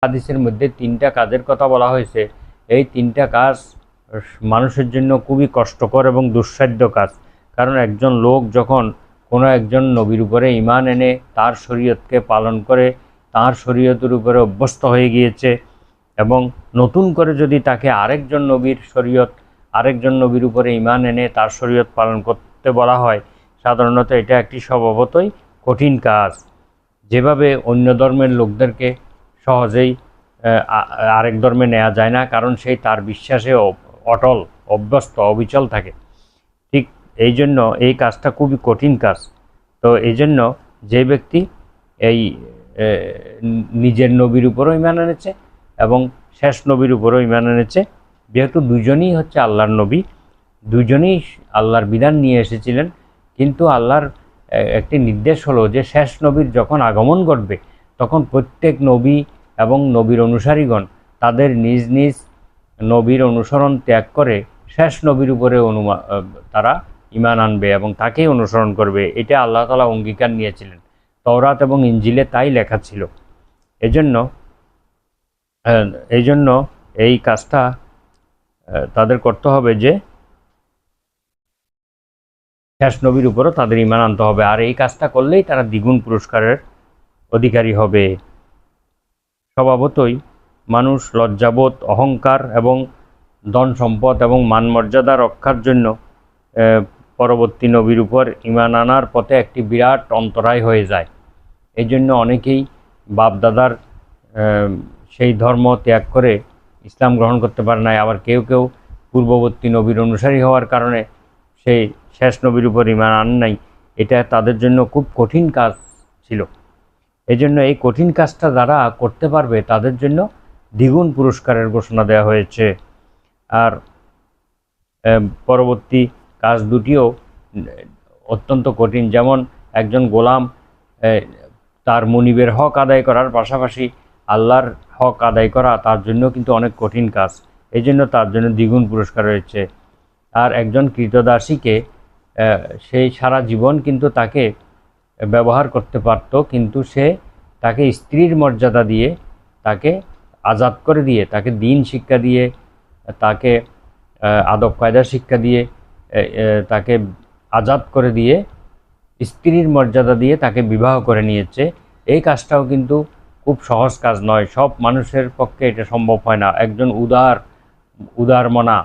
হাদিসের মধ্যে 3টা কাজের কথা বলা হয়েছে। এই 3টা কাজ মানুষের জন্য খুবই কষ্টকর এবং দুঃসাধ্য কাজ। কারণ একজন লোক যখন কোনো একজন নবীর উপরে ঈমান এনে তার শরীয়তকে পালন করে, তার শরীয়তের উপরে অভ্যস্ত হয়ে গিয়েছে, এবং নতুন করে যদি তাকে আরেকজন নবীর উপরে ঈমান এনে তার শরীয়ত পালন করতে বলা হয়, সাধারণত এটা একটি স্বভাবতই কঠিন কাজ। যেভাবে অন্য ধর্মের লোকদেরকে সহজেই আরেক ধর্মে নেওয়া যায় না, কারণ সেই তার বিশ্বাসে অটল, অভ্যস্ত, অবিচল থাকে। ঠিক এই জন্য এই কাজটা খুবই কঠিন কাজ। তো এই জন্য যে ব্যক্তি এই নিজের নবীর উপরও ঈমান এনেছে এবং শেষ নবীর উপরও ঈমান এনেছে, যেহেতু দুজনই হচ্ছে আল্লাহর নবী, দুজনেই আল্লাহর বিধান নিয়ে এসেছিলেন, কিন্তু আল্লাহর একটি নির্দেশ হলো যে শেষ নবীর যখন আগমন ঘটবে তখন প্রত্যেক নবী এবং নবীর অনুসারীগণ তাদের নিজ নিজ নবীর অনুসরণ ত্যাগ করে শেষ নবীর উপরে তারা ঈমান আনবে এবং তাকেই অনুসরণ করবে। এটা আল্লাহ তাআলা অঙ্গীকার নিয়েছিলেন, তাওরাত এবং ইনজিলে তাই লেখা ছিল। এই জন্য এই কাজটা তাদের করতে হবে যে শেষ নবীর উপরও তাদের ঈমান আনতে হবে, আর এই কাজটা করলেই তারা দ্বিগুণ পুরস্কারের অধিকারী হবে। স্বভাবতই মানুষ লজ্জাবোধ, অহংকার এবং ধন সম্পদ এবং মান মর্যাদা রক্ষার জন্য পরবর্তী নবীর উপর ঈমান আনার পথে একটি বিরাট অন্তরায় হয়ে যায়। এই জন্য অনেকেই বাপদাদার সেই ধর্ম ত্যাগ করে ইসলাম গ্রহণ করতে পারে না। আবার কেউ কেউ পূর্ববর্তী নবীর অনুসারী হওয়ার কারণে সেই শেষ নবীর উপর ঈমান আন নাই। এটা তাদের জন্য খুব কঠিন কাজ ছিল। এই জন্য এই কঠিন কাজটা যারা করতে পারবে তাদের জন্য দ্বিগুণ পুরস্কারের ঘোষণা দেওয়া হয়েছে। আর পরবর্তী কাজ দুটিও অত্যন্ত কঠিন। যেমন একজন গোলাম তার মুনিবের হক আদায় করার পাশাপাশি আল্লাহর হক আদায় করা তার জন্য কিন্তু অনেক কঠিন কাজ। এই জন্য তার জন্য দ্বিগুণ পুরস্কার রয়েছে। আর একজন কৃতদাসীকে সেই সারা জীবন কিন্তু তাকে ব্যবহার করতে পারত, কিন্তু সে তাকে স্ত্রীর মর্যাদা দিয়ে, তাকে আজাদ করে দিয়ে, তাকে দিন শিক্ষা দিয়ে, তাকে আদব কায়দা শিক্ষা দিয়ে, তাকে আজাদ করে দিয়ে, স্ত্রীর মর্যাদা দিয়ে তাকে বিবাহ করে নিয়েছে। এই কাজটাও কিন্তু খুব সহজ কাজ নয়, সব মানুষের পক্ষে এটা সম্ভব হয় না। একজন উদারমনা,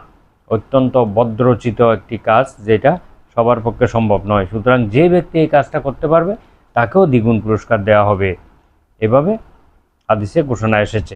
অত্যন্ত ভদ্রচিত একটি কাজ, যেটা সবার পক্ষে সম্ভব নয়। সুতরাং যে ব্যক্তি এই কাজটা করতে পারবে তাকেও দ্বিগুণ পুরস্কার দেওয়া হবে, এভাবে হাদিসে ঘোষণা এসেছে।